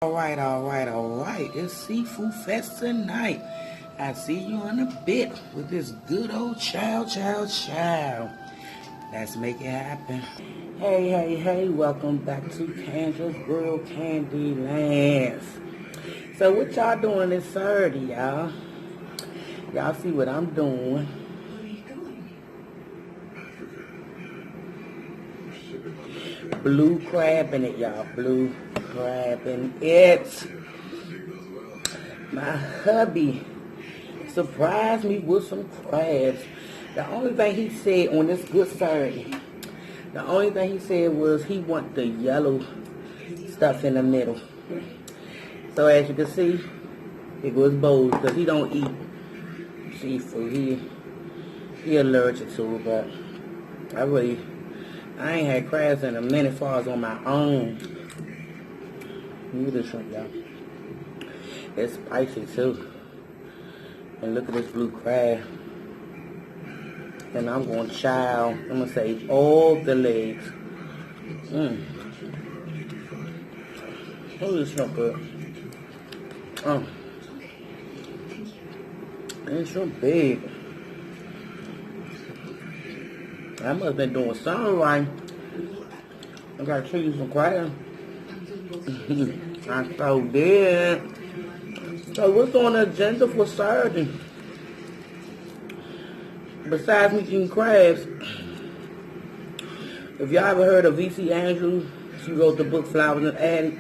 Alright. It's Seafood Fest tonight. I see you in a bit with this good old chow. Let's make it happen. Hey, welcome back to Candace's World Candy Land. So what y'all doing this Saturday, y'all? Y'all see what I'm doing. Blue crab in it, y'all. Blue crab in it. My hubby surprised me with some crabs. The only thing he said on this good Saturday, the only thing he said was he want the yellow stuff in the middle. So as you can see, it was bold because he don't eat seafood. He allergic to it, but I ain't had crabs in a minute as far as on my own. Look at this shrimp, y'all. It's spicy too. And look at this blue crab. And I'm going to chow. I'm going to save all the legs. Hold this shrimp up. This shrimp big. I must have been doing something right. I gotta show you some crab. I so did. So what's on the agenda for Saturday? Besides me eating crabs, if y'all ever heard of V.C. Andrews, she wrote the book Flowers and Attic.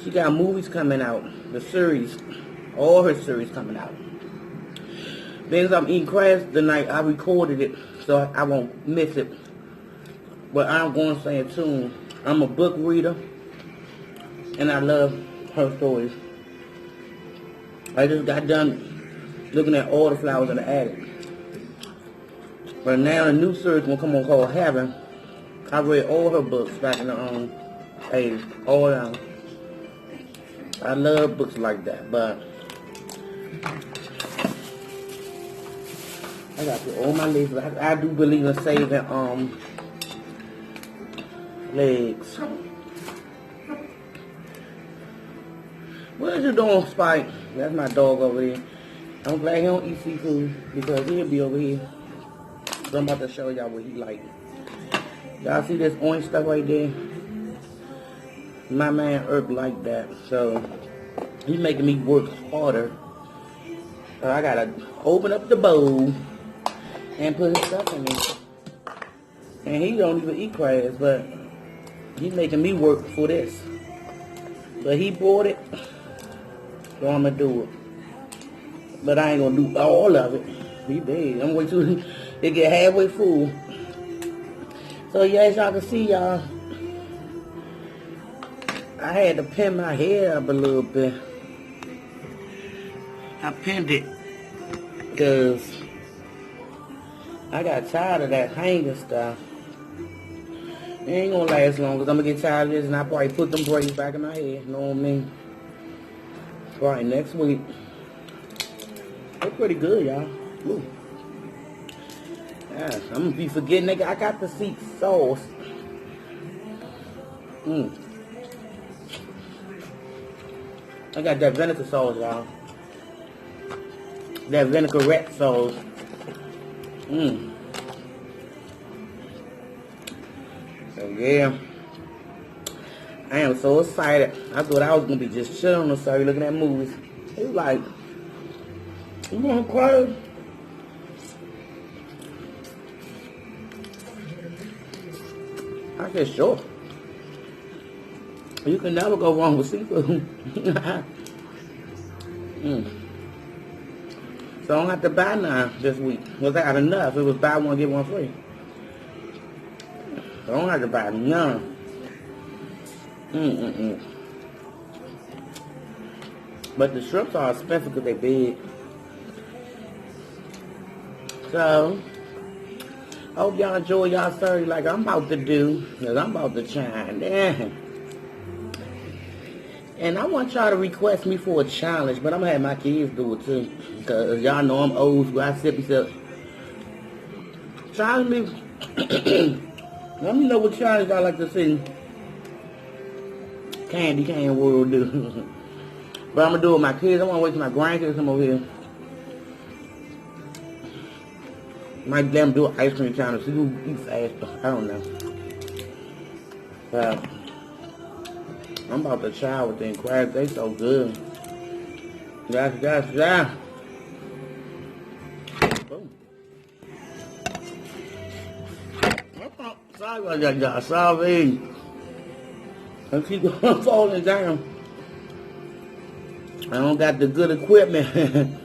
She got movies coming out, the series, all her series coming out. Then as I'm eating crabs tonight, I recorded it so I won't miss it. But I'm going to stay tuned. I'm a book reader, and I love her stories. I just got done looking at all the Flowers in the Attic. But now a new series will come on called Heaven. I read all her books back in the age. All of them. I love books like that, but I got to all my legs. I do believe in saving legs. What is you doing, Spike? That's my dog over here. I'm glad he don't eat seafood because he'll be over here. So I'm about to show y'all what he like. Y'all see this orange stuff right there? My man Herb like that, so he's making me work harder. So I gotta open up the bowl and put his stuff in it. And he don't even eat crabs, but he's making me work for this. But he bought it, so I'm gonna do it. But I ain't gonna do all of it. He big. I'm waiting till it get halfway full. So yeah, as y'all can see, y'all, I had to pin my hair up a little bit. I pinned it because I got tired of that hanging stuff. It ain't gonna last long because I'm gonna get tired of this and I probably put them braids back in my head. You know what I mean? Probably next week. They're pretty good, y'all. Ooh. Yeah, I'm gonna be forgetting. I got the seat sauce. I got that vinegar sauce, y'all. That vinaigrette sauce. So yeah, I am so excited. I thought I was gonna be just chilling on the Saturday looking at movies. He was like, "You want to cry?" I said, "Sure." You can never go wrong with seafood. So I don't have to buy none this week. Was I got enough? It was buy one, get one free. So I don't have to buy none. But the shrimps are expensive because they big. So, I hope y'all enjoy y'all Saturday like I'm about to do. Because I'm about to chime in. And I want y'all to request me for a challenge, but I'm going to have my kids do it too. Because y'all know I'm old, so I sip myself. Challenge me. Let me know what challenge y'all like to see. candy cane world do. But I'm gonna do it with my kids. I want to wait till my grandkids come over here. Might let them do an ice cream challenge. See who eats faster. I don't know. But I'm about to try with them crabs. They so good. Yes. Boom. Sorry about that, y'all. Sorry. I keep on falling down. I don't got the good equipment.